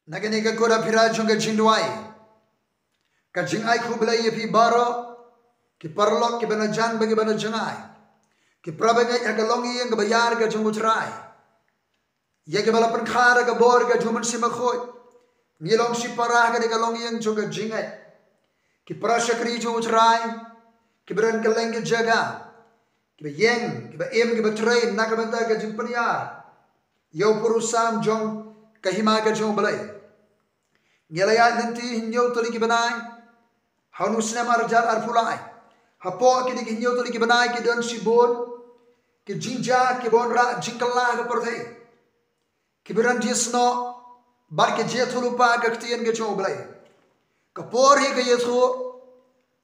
Nagani ka kura pira chung ka jingduai. Ka jing ai khu belai pi baro ki parlok ki bana jan bagi bana jangai. Ki prabangai ka longi yang ka bayar ka jung utrai. Ya ke bala penkhara ka bor ka juman sima khoi. Ngilong si parah ka ka longi yang chung ka jingai. Ki prasakri jung utrai. Ki beran ka leng ka jaga. Ki ba yeng, ki ba em, ki ba train nak ka banta ka jing panyar. Yau purusam jong ka hima ka jung belai. Ngelaya nanti hinyo tuli ki banai. Hanu sinema rajal arpulai. Hapo ki di hinyo tuli ki banai ki don sibon. Ki jinja ki bon ra jingkala ka perthai. Ki beran jesno bar ki jetulupa ka ktien ka jung belai. Ka por hi ka yesu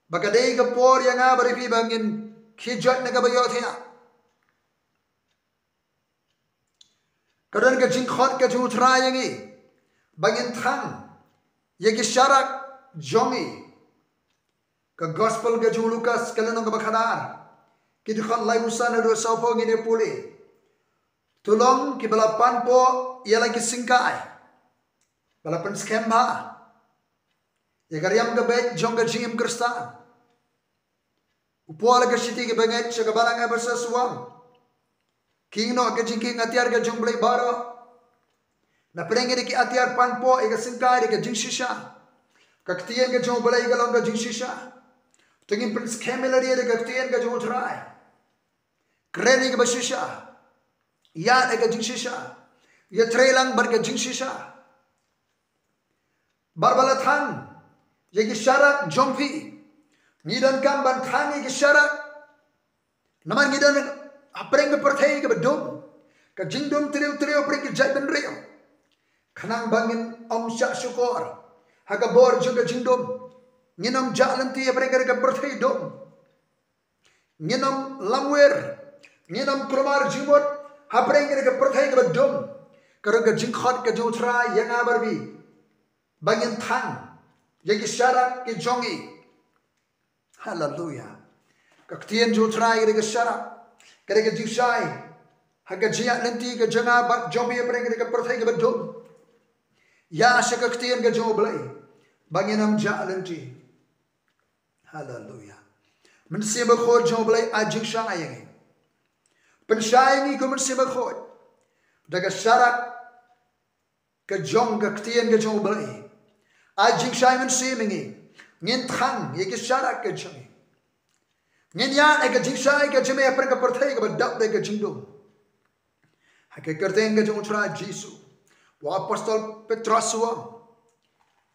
bagadei ka por yang bari pi bangin khijat na ka bayo thia. Kadan ka jingkhot ka jung trayangi bangin thang. Yaki syarak jongi ka gospel ka jung Lukas kalenong ka bakadar ki dukhan lai usan ado saupo ngine puli tulong ki balapan po ialah ki singkai balapan skemba yagariam ka bet jong ka jingim kristan upoala ka siti ki banget sa kabarang abarsa suwang king no ka jingking atiar ka jong blay baro na perengge ki atiar panpo ika singkai ka jing shisha kaktian ka jong balai ka long ka jing shisha tengin prince kemelari ka kaktian ka jong trai kreni ka bashisha ya ka jing shisha ya trailang bar ka jing shisha barbalathan ye ki syarak jongpi ngidan kam ban thani ki syarak naman ngidan apreng ka perthai ka bedom ka jingdom triu apreng ki jai ben reo Kanang bangin om syak syukur. Haka bor juga jingdom. Nginom jalan ti mereka ka berthai dom. Nginom lamwer. Nginom kromar jimot. Hapreng ka berthai ka dom. Karo ka jingkhot ka jutra yang abarbi. Bangin thang. Yagi syarat ki jongi. Hallelujah. Kaktian jutra ka syarat. Kare ka jingsai. Haka jiak nanti ka janga bat jombi hapreng ka berthai ka dom. Ya syakaktian ka jong belai banginam jalan ti hallelujah mensiba khod jong belai ajing syayang pensyayangi ko mensiba khod daga syarat ka jong kaktian ka jong belai ajing syay mensimingi ngin thang ye ka syarat ka jong ngin ya ka jing syay ka jeme apar ka perthai ka badap ka jingdom hakikateng ka jong tra jisu wa apostol Petrus wa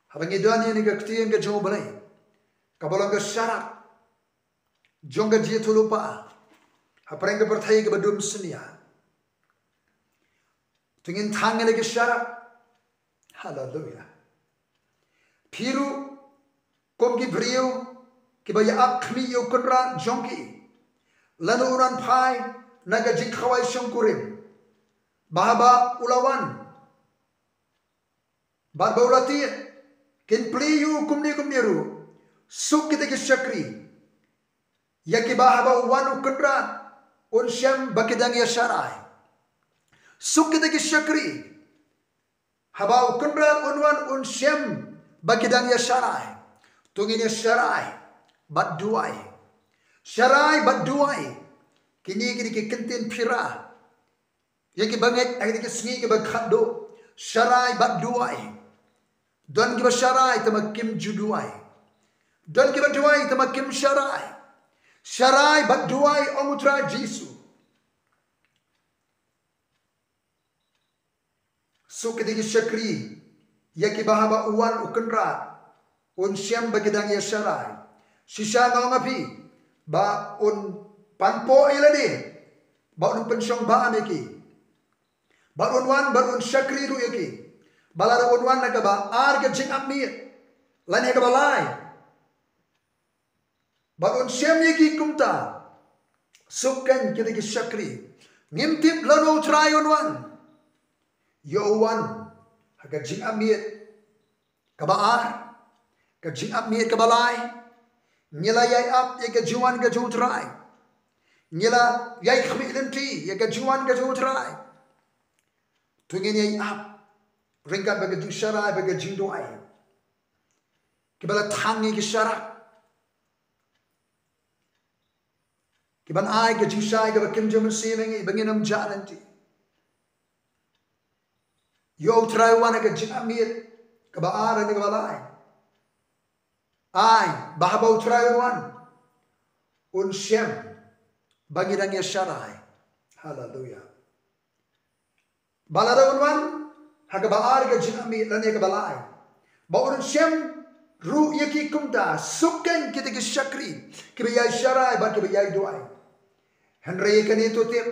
habangi dani ni kaktian ka jong balai kabalong ka syarat jong ka jetulupa hapreng ka perthai ka badum senia tingin thangale ka syarat hallelujah phiru kom ki brio ki baya akhmi yo kunra jongki lanuran phai naga jingkhawai shongkurim bahaba ulawan Barbaulati kin pliyu kumni ru suk kita ki syakri yaki bahaba wanu kundra un syam bakidang ya syarai suk kita ki syakri haba kundra unwan un syam bakidang ya syarai tungin ya syarai bat duai kini kini ki kentin pira yaki banget agni ki sngi ki bakhado syarai bat duai Don kiba syarai tamakim juduai. Don kiba duai tamakim syarai. Syarai bat duai omutra Jisu. So ketika syakri yaki bahaba uwan ukenra un syam bagidang ya syarai. Sisa ngau ngapi ba un panpo ilade ba un pensyong ba ameki. Ba un wan ba un syakri ru yaki. Balara unwan na kaba arga jing amir lani kaba lai bagun syam yaki kumta sukan kita ki syakri ngimtip lano try unwan yo wan haga jing amir kaba ar ka jing amir kaba lai Nyela yai ap ye ke juan ke jutrai. Nyela yai khmi lenti ye ke juan ke jutrai. Tungin yai ap ringkat bagi tu syarai bagi jinduai. Kibala tangi ke syarak. Kiban ai ke jisai ke bakim jaman simengi banginam jalan ti. Yo try wana ke jinamit ke baara ni ke balai. Ai bahabau try wan un shem bangidang ya syarai. Hallelujah. Balada wan haga baara ke jinamit lan ya ke balai. Ba un shem ru yaki kumta sukan kita ke syakri ke bayai syarai ba ke bayai doai. Henry kan itu tip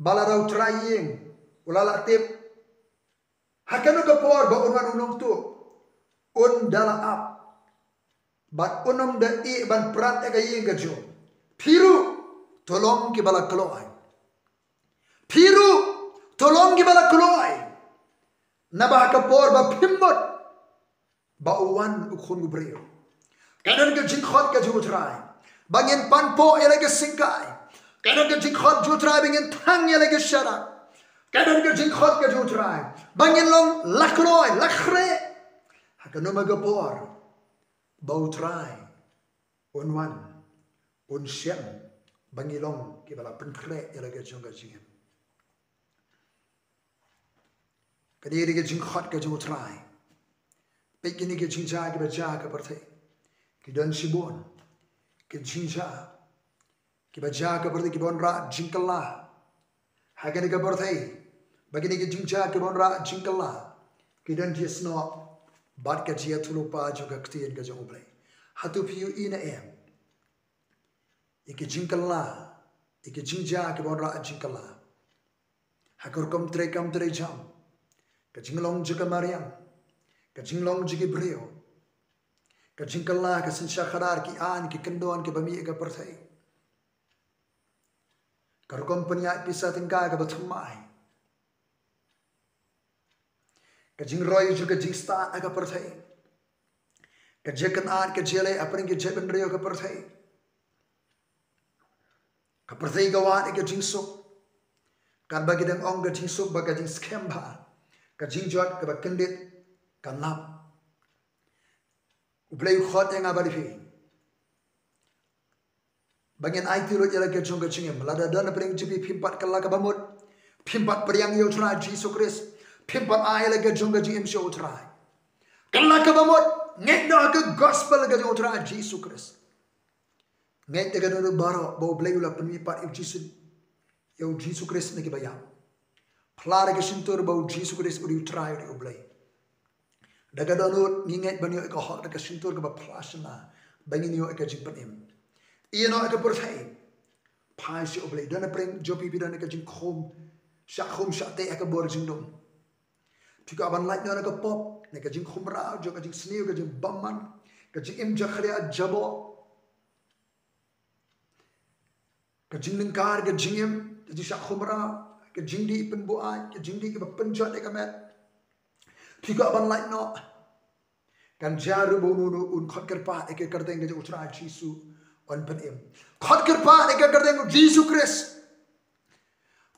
balarau trying ulala tip hakanu kapor ba unwan unong tu un dala up bat unam da I ban prat ega ying gajo piru tolong ki bala kloai piru tolong ki bala kloai nabah kapor ba pimbot ba uwan ukhun gubreo kanan ke jingkhot ke jutrai bangin panpo ele ke singkai kadang ke jingkhot jutrai bangin thang ele ke syarak kadang ke jingkhot ke jutrai bangin long lakroi lakhre hakanu magapor bau trai unwan un shem bangilong ki bala penkre ele ke jonga jingem kadiri ke jingkhot ke jutrai pekini ke jingja ke baja ke perthai ki dan sibon ke jingja ki baja ke perthai ki bon ra jingkalla hagani ke perthai bagini ke jingja ke bon ra jingkalla ki dan jesno bat ke jia tulupa juga ktien ke jong play hatu piu ina em iki jingkalla iki jingja ke bon ra jingkalla hakur kam tre jam ke jinglong juga mariam ke jinglong juga brio ke jingkalla ke sinsha kharar ki an ki kendon ke bami ke perthai kar kompanya pisa tingka ke bathamai ke jingroy juga jingsta ke perthai ke jekan an ke jele apring ke jeben rio ke perthai ke perthai gawan ke jingsuk kan bagi dang ong ke jingsuk bagi jing skemba ke jingjot ke bakendit kan nap ublay khot yang abadi fi bangin ai tiru jela ke jong ke jingem lada dan pring jibi pimpat kala ke bamut pimpat priang yo tra Jesus Christ pimpat ai la ke jong ke jingem show tra kala ke bamut ngek no ke gospel ke jong tra Jesus Christ ngek te ke no baro bo blay la pimipat Jesus yo Jesus Christ ne ke bayam plara ke sintur bo Jesus Christ uri tra uri ublay daga donut ninget banyo ko hak daga sintur ke ba plasna bangin yo ke jing panim iya no ke perthai pai si oblei dana preng jopi bidan ke jing khom sha te ke bor jing dom pika ban lait no ke pop ne ke jing khom ra jo ke jing sniu ke jing bamman ke jing im jakhria jabo ke jing lingkar ke jing im ke jing sha khom ra ke jing di pen bo ai ke jing di ke penjot ke met pika ban lait no kan jaru bonunu un khot kerpa ke kardeng ke utra jisu on penim khot kerpa ke kardeng jisu Christ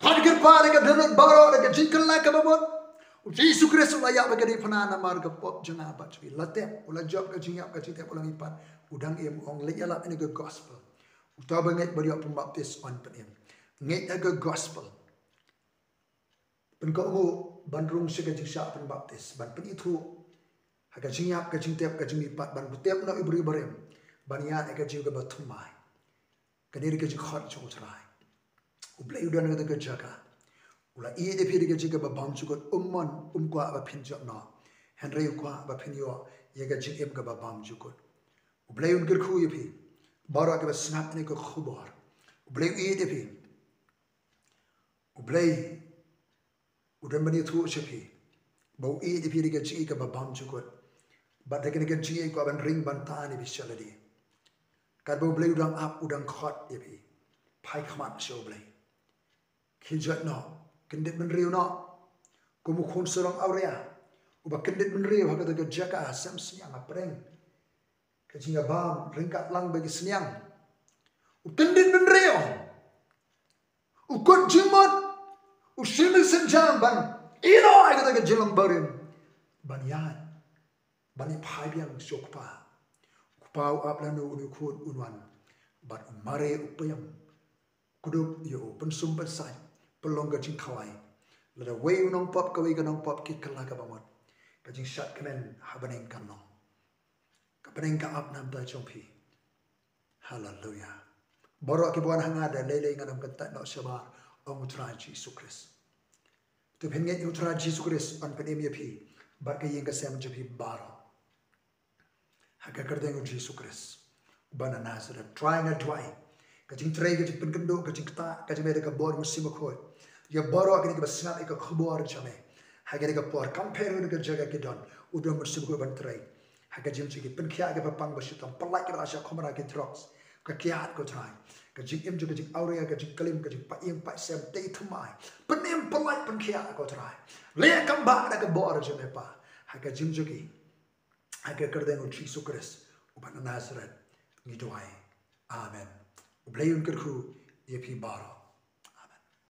khot kerpa ke dhanut baro ke jinkal la ke babot jisu Christ la ya ke di phanana mar ke pop jana bat bi latep ula job ke jingap ke tip ulang ipan udang em ong le yala ini ke gospel utawa nget bari pembaptis on penim nget ke gospel pen ko ngo bandrung se ke jiksa pembaptis ban pen itu haka jingyap ke jingtep ke jingipat ban butep no ibri barem ban ya ke jinga bathumai kadiri ke jikhot chotrai ublai udan ke jaga ula i de phi ke jinga babam chugot umman umkwa ba phinjok no henry kwa ba phinyo ye ke jingem ke babam chugot ublai un ger khu ye phi baro ke snap ne ko khubor ublai i de phi ublai udan bani thu chepi bau i de phi ke chi ke babam chugot but they can get GA ko ban ring ban tani bisaladi kad bo blay udang up udang khot ye bi pai khmat show blay khijat no kendit ben riu no ko mu khon sorong aurea uba kendit ben riu ha ka jaka sam siang apreng kajing abam ringkat lang bagi seniang ukendin benreo ukon jimot ushimi senjam ban ino ay kata kejelang barim ban yan ban ipai biang sokpa upau aplanu unukun unwan ban umare upayam kudup yo pensum pensai pelong kajing kawai lada way unong pop kawai ganong pop kit kala kabamot kajing shat kemen habaneng kanong kabaneng ka up nam da jompi hallelujah borok ki buan hangada lele nganam kata no sabar ong utra Jesus Christ tu pengen utra Jesus Christ on penemia pi bar ka yenga sem jopi baro haga kardeng Jesus Christ bana Nazareth trying a try kajing tray kajing penkendo kajing kata kajing meda ka bor musim ko ya boro akini ka basnat ka khubor jame haga ka por compare ka jaga ki don udom musim ko ban tray haga jim chi ki penkhya ka papang basitam palai ka asha khomra ki drugs ka kiat ko try kajing im jo kajing aurea kajing kalim kajing pa im pa sem te thamai penem palai penkhya ko try le kam ba ka bor jame pa haga jim jo ki haga kardeng Jesus Christ ubana Nazareth ngidoai amen ublayun kerku yepi baro